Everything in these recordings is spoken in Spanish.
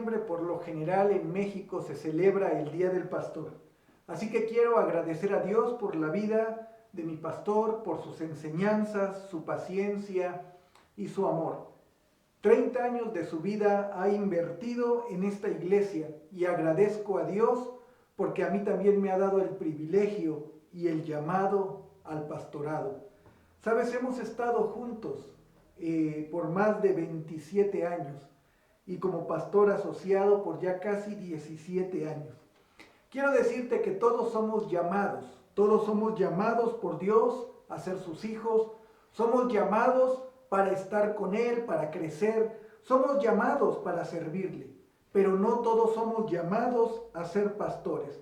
diciembre, por lo general en México se celebra el Día del Pastor. Así que quiero agradecer a Dios por la vida de mi pastor, por sus enseñanzas, su paciencia y su amor. 30 años de su vida ha invertido en esta iglesia y agradezco a Dios porque a mí también me ha dado el privilegio y el llamado al pastorado. Sabes, hemos estado juntos por más de 27 años y como pastor asociado por ya casi 17 años. Quiero decirte que todos somos llamados por Dios a ser sus hijos, somos llamados para estar con Él, para crecer, somos llamados para servirle, pero no todos somos llamados a ser pastores.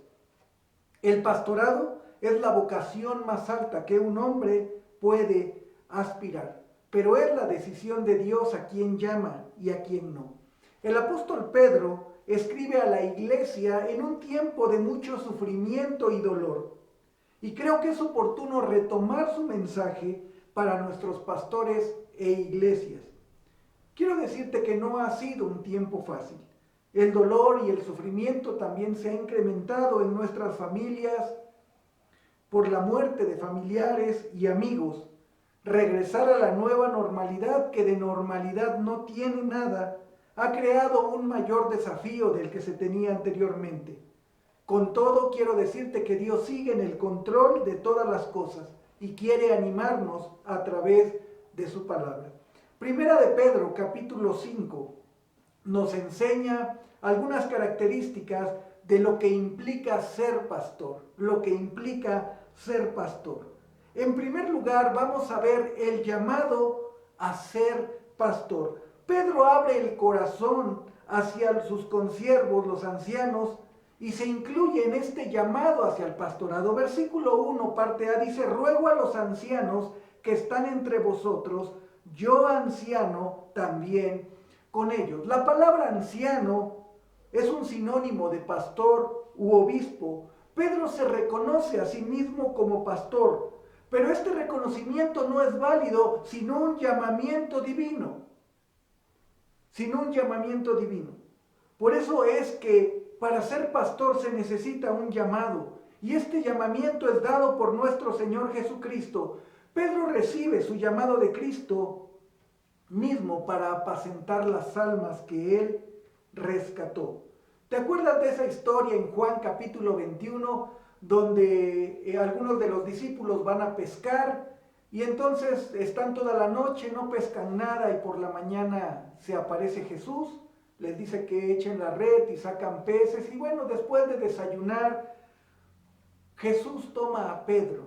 El pastorado es la vocación más alta que un hombre puede aspirar, pero es la decisión de Dios a quien llama y a quien no. El apóstol Pedro escribe a la iglesia en un tiempo de mucho sufrimiento y dolor, y creo que es oportuno retomar su mensaje para nuestros pastores e iglesias. Quiero decirte que no ha sido un tiempo fácil. El dolor y el sufrimiento también se ha incrementado en nuestras familias por la muerte de familiares y amigos. Regresar a la nueva normalidad, que de normalidad no tiene nada, ha creado un mayor desafío del que se tenía anteriormente. Con todo, quiero decirte que Dios sigue en el control de todas las cosas y quiere animarnos a través de su palabra. Primera de Pedro, capítulo 5, nos enseña algunas características de lo que implica ser pastor, En primer lugar, vamos a ver el llamado a ser pastor. Pedro abre el corazón hacia sus consiervos, los ancianos, y se incluye en este llamado hacia el pastorado. Versículo 1, parte A, dice: ruego a los ancianos que están entre vosotros, yo anciano también con ellos. La palabra anciano es un sinónimo de pastor u obispo. Pedro se reconoce a sí mismo como pastor, pero este reconocimiento no es válido sin un llamamiento divino. Por eso es que para ser pastor se necesita un llamado, y este llamamiento es dado por nuestro Señor Jesucristo. Pedro recibe su llamado de Cristo mismo para apacentar las almas que Él rescató. ¿Te acuerdas de esa historia en Juan capítulo 21, donde algunos de los discípulos van a pescar y entonces están toda la noche, no pescan nada, y por la mañana se aparece Jesús, les dice que echen la red y sacan peces, y bueno, después de desayunar, Jesús toma a Pedro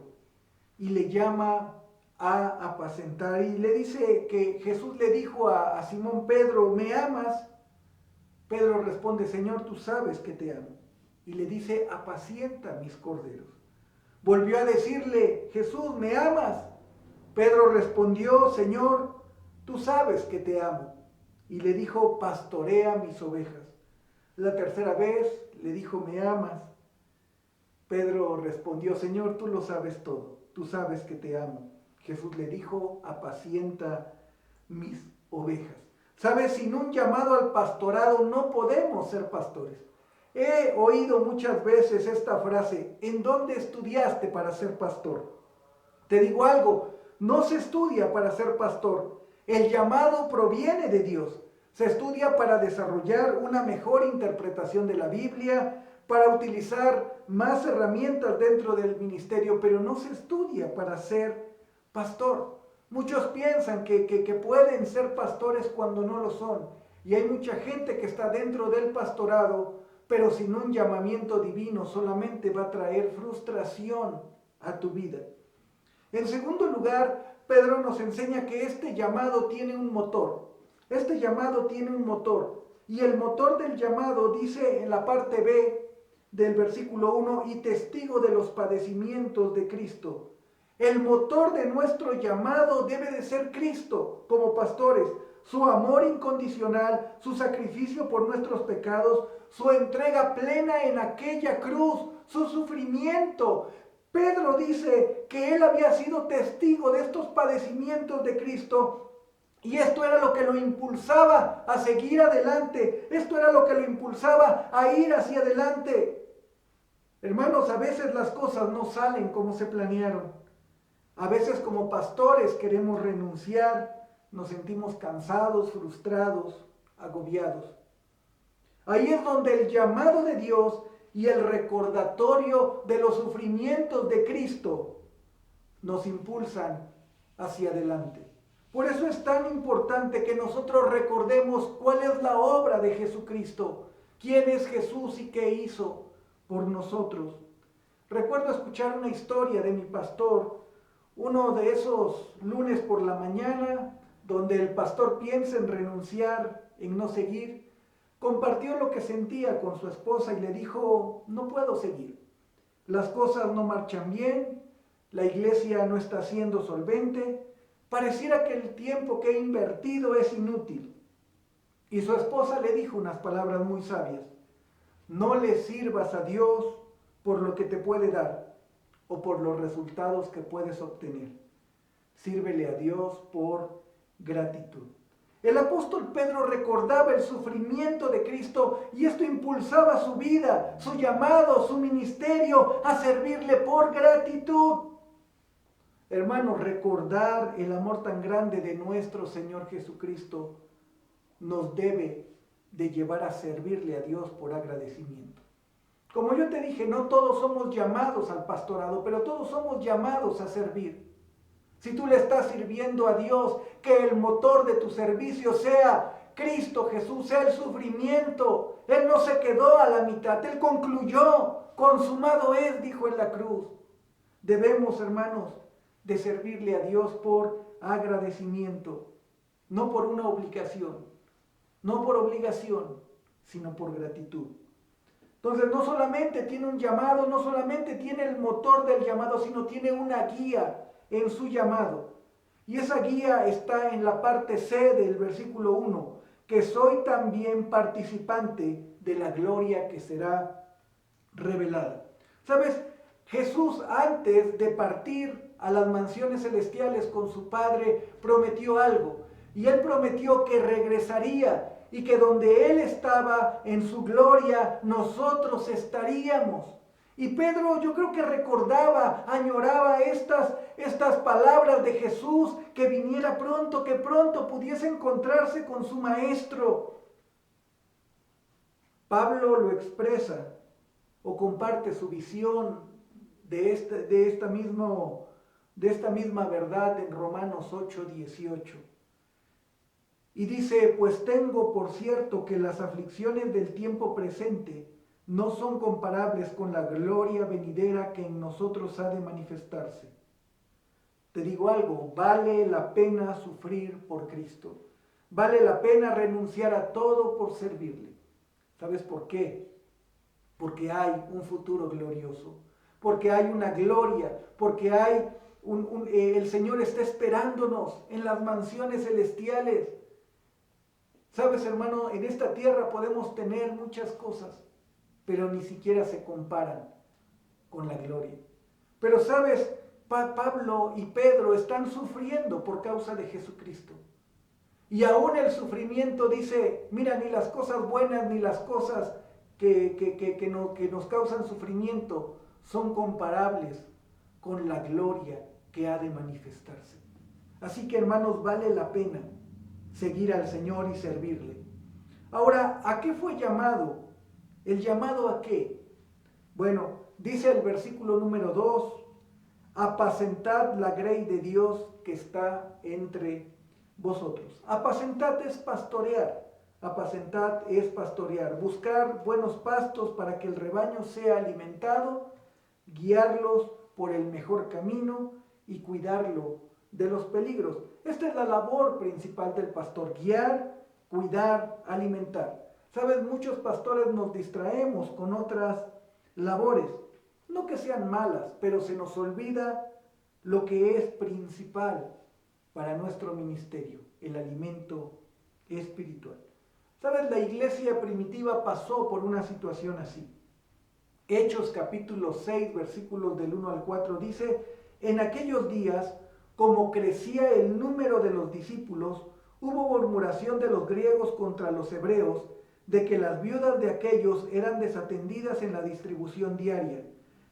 y le llama a apacentar, y le dice que Jesús le dijo a Simón Pedro: ¿me amas? Pedro responde: Señor, tú sabes que te amo. Y le dice: apacienta mis corderos. Volvió a decirle Jesús: ¿me amas? Pedro respondió: Señor, tú sabes que te amo. Y le dijo: pastorea mis ovejas. La tercera vez le dijo: ¿me amas? Pedro respondió: Señor, tú lo sabes todo, tú sabes que te amo. Jesús le dijo: apacienta mis ovejas. ¿Sabes? Sin un llamado al pastorado no podemos ser pastores. He oído muchas veces esta frase: ¿en dónde estudiaste para ser pastor? Te digo algo, no se estudia para ser pastor. El llamado proviene de Dios. Se estudia para desarrollar una mejor interpretación de la Biblia, para utilizar más herramientas dentro del ministerio, pero no se estudia para ser pastor. Muchos piensan que pueden ser pastores cuando no lo son. Y hay mucha gente que está dentro del pastorado, pero sin un llamamiento divino solamente va a traer frustración a tu vida. En segundo lugar, Pedro nos enseña que este llamado tiene un motor. Y el motor del llamado dice en la parte B del versículo 1: y testigo de los padecimientos de Cristo. El motor de nuestro llamado debe de ser Cristo como pastores. Su amor incondicional, su sacrificio por nuestros pecados, su entrega plena en aquella cruz, su sufrimiento. Pedro dice que él había sido testigo de estos padecimientos de Cristo Y esto era lo que lo impulsaba a seguir adelante. Esto era lo que lo impulsaba a ir hacia adelante. Hermanos, a veces las cosas no salen como se planearon. A veces como pastores queremos renunciar, nos sentimos cansados, frustrados, agobiados. Ahí es donde el llamado de Dios y el recordatorio de los sufrimientos de Cristo nos impulsan hacia adelante. Por eso es tan importante que nosotros recordemos cuál es la obra de Jesucristo, quién es Jesús y qué hizo por nosotros. Recuerdo escuchar una historia de mi pastor, uno de esos lunes por la mañana, donde el pastor piensa en renunciar, en no seguir. Compartió lo que sentía con su esposa y le dijo: no puedo seguir. Las cosas no marchan bien, la iglesia no está siendo solvente, pareciera que el tiempo que he invertido es inútil. Y su esposa le dijo unas palabras muy sabias: no le sirvas a Dios por lo que te puede dar o por los resultados que puedes obtener. Sírvele a Dios por gratitud. El apóstol Pedro recordaba el sufrimiento de Cristo y esto impulsaba su vida, su llamado, su ministerio a servirle por gratitud. Hermanos, recordar el amor tan grande de nuestro Señor Jesucristo nos debe de llevar a servirle a Dios por agradecimiento. Como yo te dije, no todos somos llamados al pastorado, pero todos somos llamados a servir. Si tú le estás sirviendo a Dios, que el motor de tu servicio sea Cristo Jesús, sea el sufrimiento. Él no se quedó a la mitad, Él concluyó, consumado es, dijo en la cruz. Debemos, hermanos, de servirle a Dios por agradecimiento, no por una obligación, sino por gratitud. Entonces no solamente tiene un llamado, no solamente tiene el motor del llamado, sino tiene una guía en su llamado. Y esa guía está en la parte C del versículo 1, que soy también participante de la gloria que será revelada. ¿Sabes? Jesús, antes de partir a las mansiones celestiales con su Padre, prometió algo. Y Él prometió que regresaría y que donde Él estaba en su gloria, nosotros estaríamos. Y Pedro, yo creo que recordaba, añoraba estas palabras de Jesús, que viniera pronto, que pronto pudiese encontrarse con su Maestro. Pablo lo expresa o comparte su visión de esta misma verdad en Romanos 8:18. Y dice: pues tengo por cierto que las aflicciones del tiempo presente no son comparables con la gloria venidera que en nosotros ha de manifestarse. Te digo algo, vale la pena sufrir por Cristo. Vale la pena renunciar a todo por servirle. ¿Sabes por qué? Porque hay un futuro glorioso, porque hay una gloria, porque hay el Señor está esperándonos en las mansiones celestiales. Sabes, hermano, en esta tierra podemos tener muchas cosas, pero ni siquiera se comparan con la gloria. Pero sabes, Pablo y Pedro están sufriendo por causa de Jesucristo. Y aún el sufrimiento dice: mira, ni las cosas buenas ni las cosas que nos causan sufrimiento son comparables con la gloria que ha de manifestarse. Así que, hermanos, vale la pena seguir al Señor y servirle. Ahora, ¿a qué fue llamado? ¿El llamado a qué? Bueno, dice el versículo número 2: apacentad la grey de Dios que está entre vosotros. Apacentad es pastorear. Apacentad es pastorear, buscar buenos pastos para que el rebaño sea alimentado, guiarlos por el mejor camino y cuidarlo de los peligros. Esta es la labor principal del pastor: guiar, cuidar, alimentar. Sabes, muchos pastores nos distraemos con otras labores, no que sean malas, pero se nos olvida lo que es principal para nuestro ministerio: el alimento espiritual. Sabes, la iglesia primitiva pasó por una situación así. Hechos capítulo 6, versículos del 1 al 4 dice: en aquellos días, como crecía el número de los discípulos, Hubo murmuración de los griegos contra los hebreos, de que las viudas de aquellos eran desatendidas en la distribución diaria.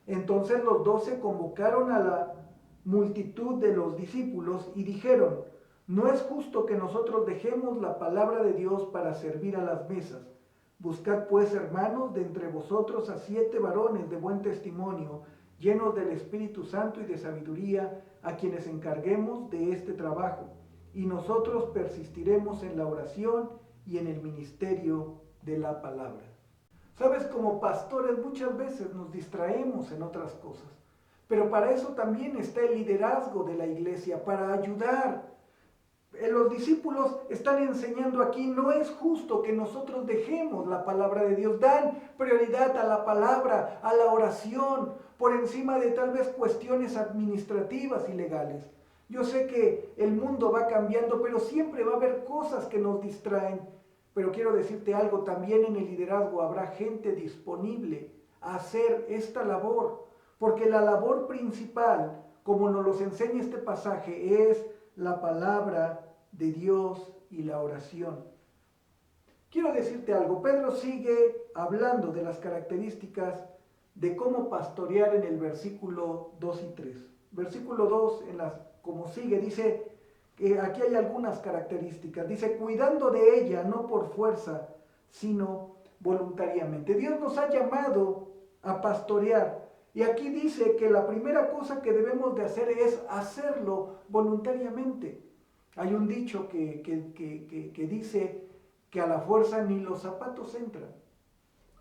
Entonces los 12 convocaron a la multitud de los discípulos y dijeron: no es justo que nosotros dejemos la palabra de Dios para servir a las mesas. Buscad pues, hermanos, de entre vosotros a 7 varones de buen testimonio, llenos del Espíritu Santo y de sabiduría, a quienes encarguemos de este trabajo, y nosotros persistiremos en la oración y en el ministerio de la palabra. Sabes, como pastores muchas veces nos distraemos en otras cosas, pero para eso también está el liderazgo de la iglesia, para ayudar. Los discípulos están enseñando aquí: no es justo que nosotros dejemos la palabra de Dios. Dan prioridad a la palabra, a la oración, por encima de tal vez cuestiones administrativas y legales. Yo sé que el mundo va cambiando, pero siempre va a haber cosas que nos distraen. Pero quiero decirte algo: también en el liderazgo habrá gente disponible a hacer esta labor, porque la labor principal, como nos los enseña este pasaje, es la palabra de Dios y la oración. Quiero decirte algo: Pedro sigue hablando de las características de cómo pastorear en el versículo 2 y 3. Versículo 2, como sigue, dice que aquí hay algunas características. Dice: cuidando de ella, no por fuerza, sino voluntariamente. Dios nos ha llamado a pastorear. Y aquí dice que la primera cosa que debemos de hacer es hacerlo voluntariamente. Hay un dicho que dice que a la fuerza ni los zapatos entran.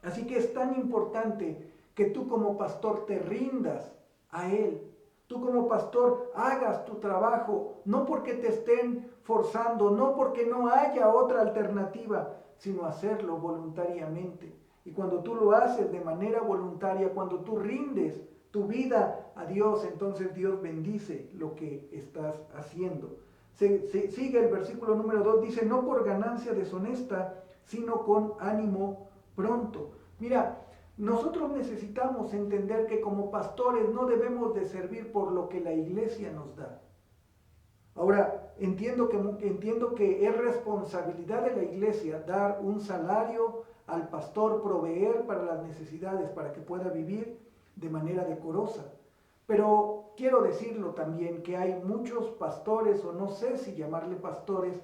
Así que es tan importante que tú como pastor te rindas a Él. Tú como pastor hagas tu trabajo, no porque te estén forzando, no porque no haya otra alternativa, sino hacerlo voluntariamente. Y cuando tú lo haces de manera voluntaria, cuando tú rindes tu vida a Dios, entonces Dios bendice lo que estás haciendo. Sigue el versículo número 2, dice: no por ganancia deshonesta, sino con ánimo pronto. Mira, nosotros necesitamos entender que como pastores no debemos de servir por lo que la iglesia nos da. Ahora, entiendo que es responsabilidad de la iglesia dar un salario al pastor, proveer para las necesidades, para que pueda vivir de manera decorosa. Pero quiero decirlo también, que hay muchos pastores, o no sé si llamarle pastores,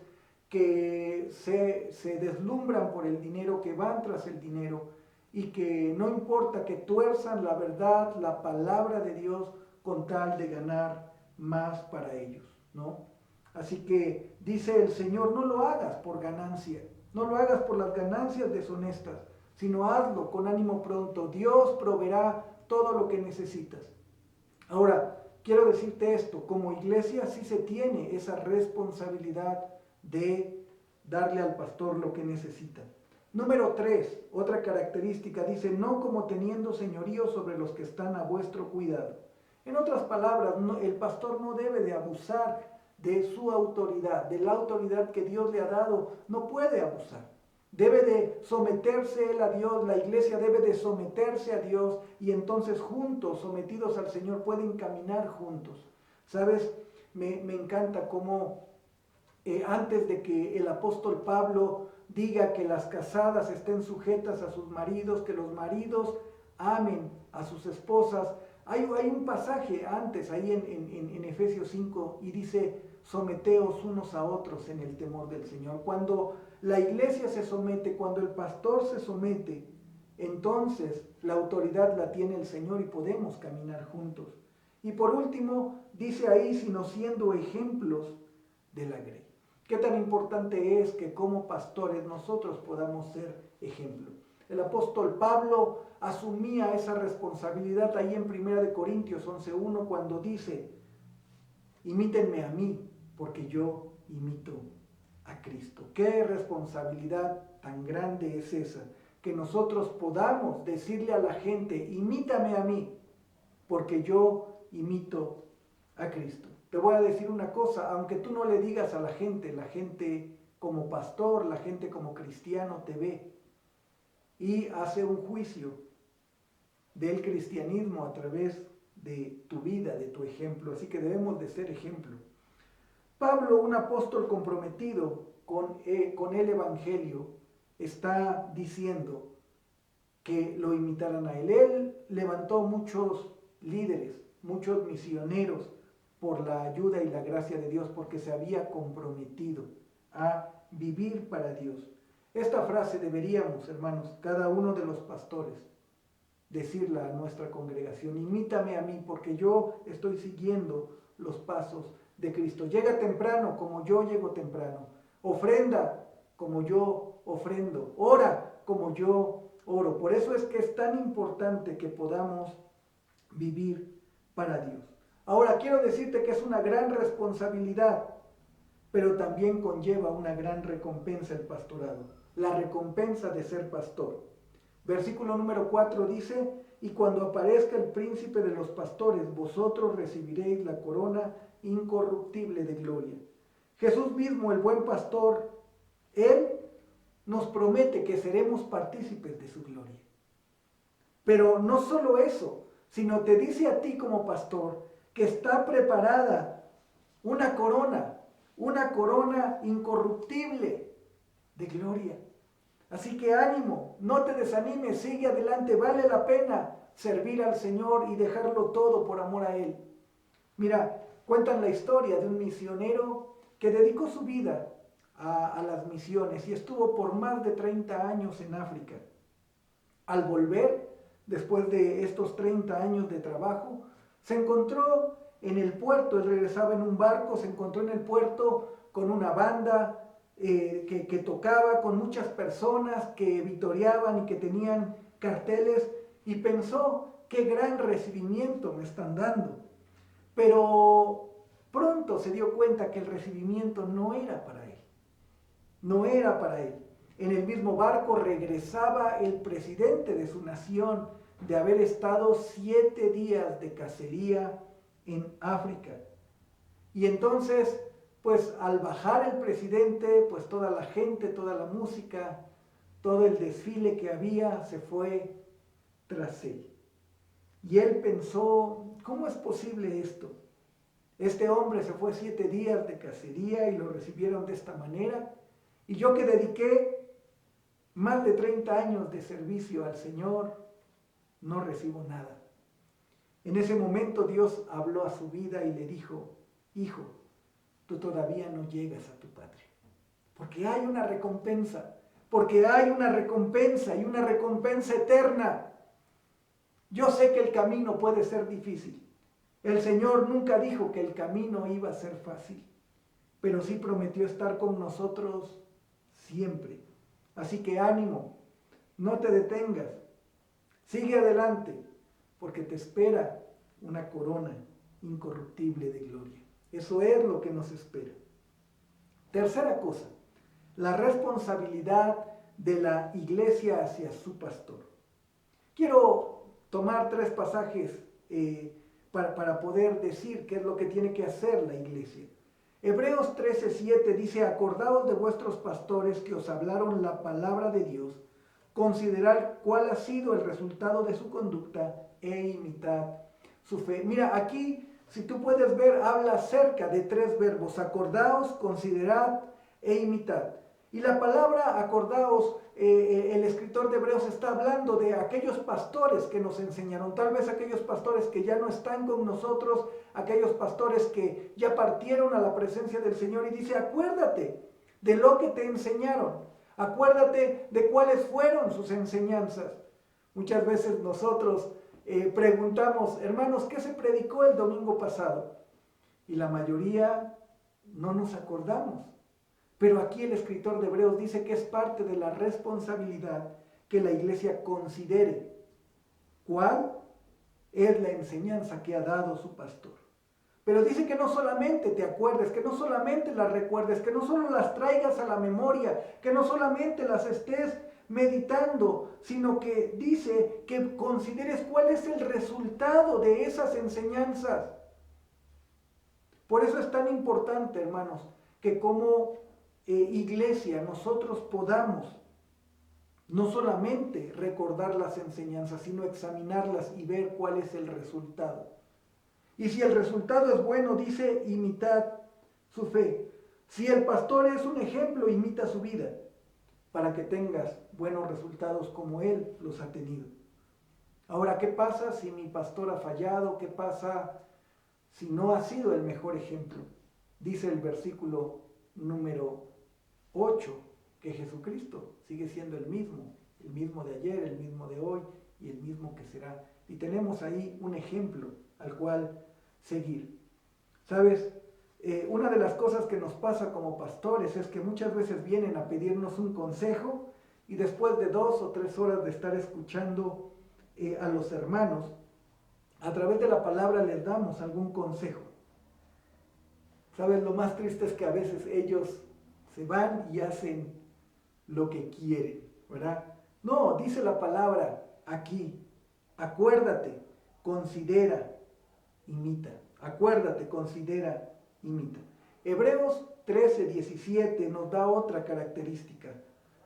que se deslumbran por el dinero, que van tras el dinero, y que no importa que tuerzan la verdad, la palabra de Dios, con tal de ganar más para ellos, ¿no? Así que dice el Señor: no lo hagas por ganancia, no lo hagas por las ganancias deshonestas, sino hazlo con ánimo pronto. Dios proveerá todo lo que necesitas. Ahora, quiero decirte esto: como iglesia sí se tiene esa responsabilidad de darle al pastor lo que necesita. Número 3, otra característica, dice: no como teniendo señorío sobre los que están a vuestro cuidado. En otras palabras, el pastor no debe de abusar de su autoridad, de la autoridad que Dios le ha dado. No puede abusar. Debe de someterse él a Dios, la iglesia debe de someterse a Dios, y entonces juntos, sometidos al Señor, pueden caminar juntos. ¿Sabes? Me encanta cómo antes de que el apóstol Pablo diga que las casadas estén sujetas a sus maridos, que los maridos amen a sus esposas, hay un pasaje antes, ahí en Efesios 5, y dice: someteos unos a otros en el temor del Señor. Cuando la iglesia se somete, cuando el pastor se somete, entonces la autoridad la tiene el Señor y podemos caminar juntos. Y por último, dice ahí: sino siendo ejemplos de la grey. ¿Qué tan importante es que como pastores nosotros podamos ser ejemplo? El apóstol Pablo asumía esa responsabilidad ahí en 1 Corintios 11:1, cuando dice: imítenme a mí, porque yo imito a Cristo. ¿Qué responsabilidad tan grande es esa? Que nosotros podamos decirle a la gente: imítame a mí, porque yo imito a Cristo. Te voy a decir una cosa: aunque tú no le digas a la gente como pastor, la gente como cristiano te ve y hace un juicio del cristianismo a través de tu vida, de tu ejemplo. Así que debemos de ser ejemplo. Pablo, un apóstol comprometido con el Evangelio, está diciendo que lo imitaran a él. Él levantó muchos líderes, muchos misioneros por la ayuda y la gracia de Dios, porque se había comprometido a vivir para Dios. Esta frase deberíamos, hermanos, cada uno de los pastores, decirla a nuestra congregación: imítame a mí, porque yo estoy siguiendo los pasos de Cristo. Llega temprano como yo llego temprano. Ofrenda como yo ofrendo. Ora como yo oro. Por eso es que es tan importante que podamos vivir para Dios. Ahora, quiero decirte que es una gran responsabilidad, pero también conlleva una gran recompensa el pastorado. La recompensa de ser pastor. Versículo número 4 dice: y cuando aparezca el príncipe de los pastores, vosotros recibiréis la corona incorruptible de gloria. Jesús mismo, el buen pastor, Él nos promete que seremos partícipes de su gloria. Pero no solo eso, sino te dice a ti como pastor que está preparada una corona incorruptible de gloria. Así que ánimo, no te desanimes, sigue adelante, vale la pena servir al Señor y dejarlo todo por amor a Él. Mira, cuentan la historia de un misionero que dedicó su vida a las misiones y estuvo por más de 30 años en África. Al volver, después de estos 30 años de trabajo, se encontró en el puerto. Él regresaba en un barco, se encontró en el puerto con una banda que tocaba, con muchas personas que vitoreaban y que tenían carteles, y pensó: qué gran recibimiento me están dando. Pero pronto se dio cuenta que el recibimiento no era para él. No era para él. En el mismo barco regresaba el presidente de su nación de haber estado 7 días de cacería en África. Y entonces, pues al bajar el presidente, pues toda la gente, toda la música, todo el desfile que había se fue tras él. Y él pensó: ¿cómo es posible esto? Este hombre se fue 7 días de cacería y lo recibieron de esta manera. Y yo, que dediqué más de 30 años de servicio al Señor, no recibo nada. En ese momento Dios habló a su vida y le dijo: hijo, tú todavía no llegas a tu patria, porque hay una recompensa, y una recompensa eterna. Yo sé que el camino puede ser difícil. El Señor nunca dijo que el camino iba a ser fácil, pero sí prometió estar con nosotros siempre. Así que ánimo, no te detengas, sigue adelante, porque te espera una corona incorruptible de gloria. Eso es lo que nos espera. Tercera cosa, la responsabilidad de la iglesia hacia su pastor. Quiero tomar 3 pasajes para poder decir qué es lo que tiene que hacer la iglesia. Hebreos 13:7 dice: acordaos de vuestros pastores que os hablaron la palabra de Dios, considerad cuál ha sido el resultado de su conducta e imitad su fe. Mira, aquí, si tú puedes ver, habla acerca de 3 verbos: acordaos, considerad e imitad. Y la palabra acordaos, el escritor de Hebreos está hablando de aquellos pastores que nos enseñaron, tal vez aquellos pastores que ya no están con nosotros, aquellos pastores que ya partieron a la presencia del Señor, y dice: acuérdate de lo que te enseñaron, acuérdate de cuáles fueron sus enseñanzas. Muchas veces nosotros preguntamos: hermanos, ¿qué se predicó el domingo pasado? Y la mayoría no nos acordamos. Pero aquí el escritor de Hebreos dice que es parte de la responsabilidad que la iglesia considere cuál es la enseñanza que ha dado su pastor. Pero dice que no solamente te acuerdes, que no solamente las recuerdes, que no solo las traigas a la memoria, que no solamente las estés meditando, sino que dice que consideres cuál es el resultado de esas enseñanzas. Por eso es tan importante, hermanos, que como iglesia nosotros podamos no solamente recordar las enseñanzas, sino examinarlas y ver cuál es el resultado. Y si el resultado es bueno, dice: imitad su fe. Si el pastor es un ejemplo, imita su vida para que tengas buenos resultados como él los ha tenido. Ahora, ¿qué pasa si mi pastor ha fallado? ¿Qué pasa si no ha sido el mejor ejemplo? Dice el versículo número 8, que Jesucristo sigue siendo el mismo de ayer, el mismo de hoy y el mismo que será. Y tenemos ahí un ejemplo al cual seguir. ¿Sabes? Una de las cosas que nos pasa como pastores es que muchas veces vienen a pedirnos un consejo y después de 2 o 3 horas de estar escuchando a los hermanos, a través de la palabra les damos algún consejo. ¿Sabes? Lo más triste es que a veces ellos se van y hacen lo que quieren, ¿verdad? No, dice la palabra aquí, acuérdate, considera, imita. Acuérdate, considera, imita. Hebreos 13:17 nos da otra característica.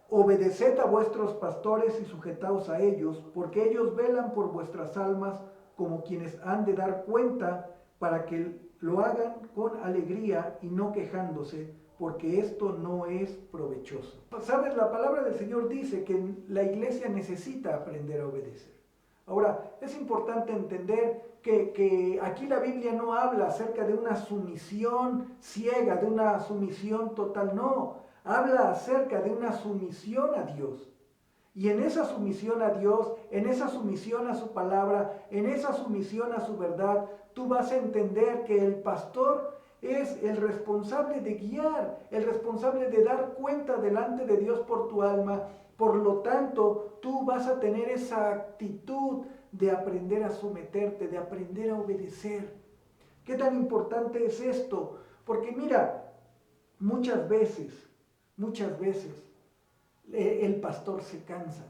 Obedeced a vuestros pastores y sujetaos a ellos, porque ellos velan por vuestras almas como quienes han de dar cuenta, para que lo hagan con alegría y no quejándose, porque esto no es provechoso. ¿Sabes? La palabra del Señor dice que la iglesia necesita aprender a obedecer. Ahora, es importante entender que aquí la Biblia no habla acerca de una sumisión ciega, de una sumisión total, no. Habla acerca de una sumisión a Dios. Y en esa sumisión a Dios, en esa sumisión a su palabra, en esa sumisión a su verdad, tú vas a entender que el pastor es el responsable de guiar, el responsable de dar cuenta delante de Dios por tu alma. Por lo tanto, tú vas a tener esa actitud de aprender a someterte, de aprender a obedecer. ¿Qué tan importante es esto? Porque mira, muchas veces, el pastor se cansa.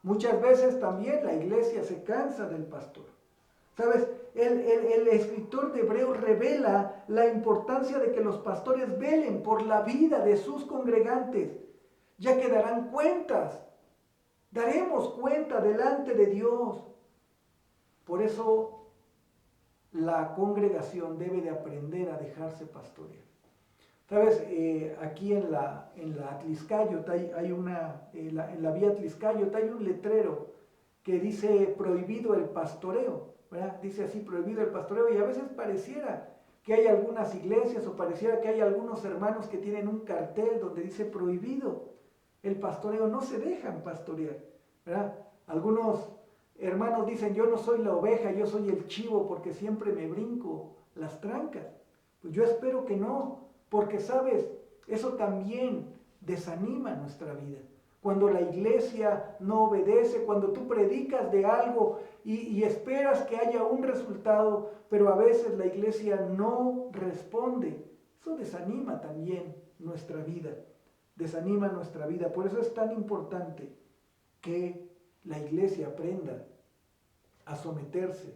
Muchas veces también la iglesia se cansa del pastor. ¿Sabes? El escritor de Hebreos revela la importancia de que los pastores velen por la vida de sus congregantes, ya que darán cuentas. Daremos cuenta delante de Dios. Por eso la congregación debe de aprender a dejarse pastorear. ¿Sabes? Aquí en la Atliscayot hay en la vía Atliscayot hay un letrero que dice prohibido el pastoreo, ¿verdad? Dice así, prohibido el pastoreo, y a veces pareciera que hay algunas iglesias o pareciera que hay algunos hermanos que tienen un cartel donde dice prohibido el pastoreo, no se dejan pastorear, ¿verdad? Algunos hermanos dicen, yo no soy la oveja, yo soy el chivo porque siempre me brinco las trancas. Pues yo espero que no. Porque, ¿sabes? Eso también desanima nuestra vida. Cuando la iglesia no obedece, cuando tú predicas de algo y esperas que haya un resultado, pero a veces la iglesia no responde, eso desanima también nuestra vida. Desanima nuestra vida. Por eso es tan importante que la iglesia aprenda a someterse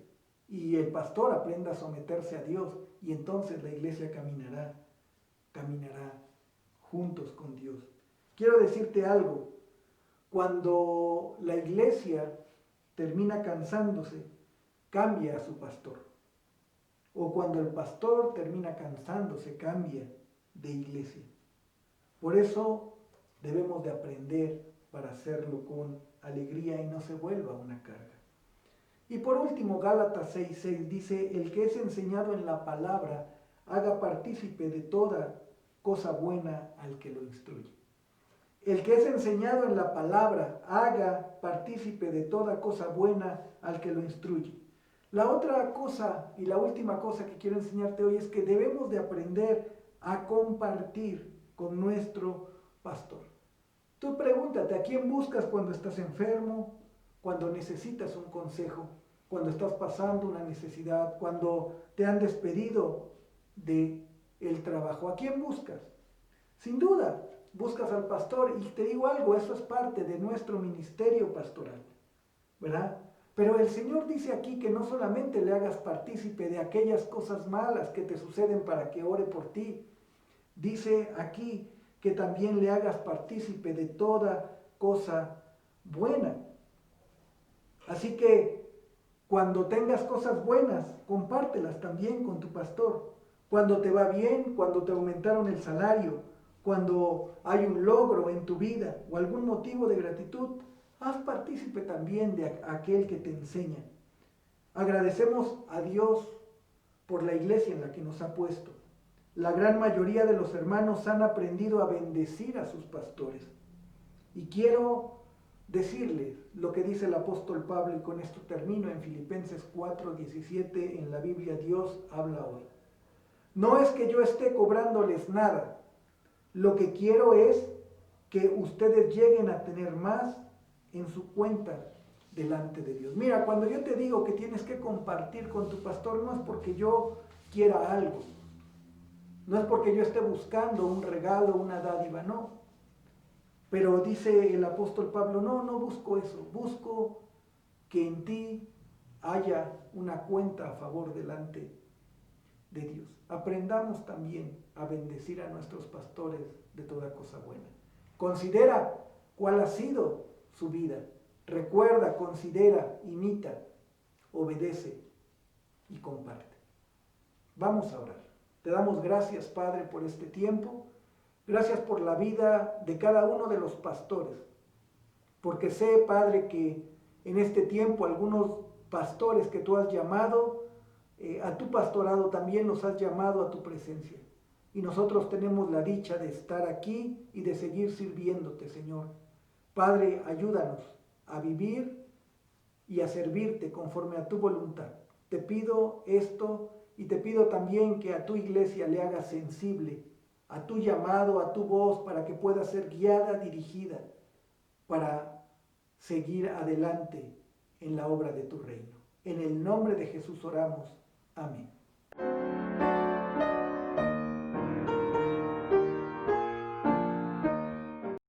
y el pastor aprenda a someterse a Dios, y entonces la iglesia caminará juntos con Dios. Quiero decirte algo, cuando la iglesia termina cansándose, cambia a su pastor. O cuando el pastor termina cansándose, cambia de iglesia. Por eso debemos de aprender para hacerlo con alegría y no se vuelva una carga. Y por último, Gálatas 6:6 dice, el que es enseñado en la palabra, haga partícipe de toda cosa buena al que lo instruye. El que es enseñado en la palabra, haga partícipe de toda cosa buena al que lo instruye. La otra cosa y la última cosa que quiero enseñarte hoy es que debemos de aprender a compartir con nuestro pastor. Tú pregúntate, ¿a quién buscas cuando estás enfermo? Cuando necesitas un consejo, cuando estás pasando una necesidad, cuando te han despedido de el trabajo. ¿A quién buscas? Sin duda, buscas al pastor, y te digo algo, eso es parte de nuestro ministerio pastoral, ¿verdad? Pero el Señor dice aquí que no solamente le hagas partícipe de aquellas cosas malas que te suceden para que ore por ti, dice aquí que también le hagas partícipe de toda cosa buena. Así que cuando tengas cosas buenas, compártelas también con tu pastor. Cuando te va bien, cuando te aumentaron el salario, cuando hay un logro en tu vida o algún motivo de gratitud, haz partícipe también de aquel que te enseña. Agradecemos a Dios por la iglesia en la que nos ha puesto. La gran mayoría de los hermanos han aprendido a bendecir a sus pastores. Y quiero decirles lo que dice el apóstol Pablo, y con esto termino, en Filipenses 4:17, en la Biblia Dios habla hoy. No es que yo esté cobrándoles nada, lo que quiero es que ustedes lleguen a tener más en su cuenta delante de Dios. Mira, cuando yo te digo que tienes que compartir con tu pastor, no es porque yo quiera algo, no es porque yo esté buscando un regalo, una dádiva, no. Pero dice el apóstol Pablo, no busco eso, busco que en ti haya una cuenta a favor delante de Dios. Aprendamos también a bendecir a nuestros pastores de toda cosa buena. Considera cuál ha sido su vida. Recuerda, considera, imita, obedece y comparte. Vamos a orar. Te damos gracias, Padre, por este tiempo. Gracias por la vida de cada uno de los pastores. Porque sé, Padre, que en este tiempo algunos pastores que tú has llamado a tu pastorado también los has llamado a tu presencia. Y nosotros tenemos la dicha de estar aquí y de seguir sirviéndote, Señor. Padre, ayúdanos a vivir y a servirte conforme a tu voluntad. Te pido esto y te pido también que a tu iglesia le hagas sensible a tu llamado, a tu voz, para que pueda ser guiada, dirigida, para seguir adelante en la obra de tu reino. En el nombre de Jesús oramos. Amén.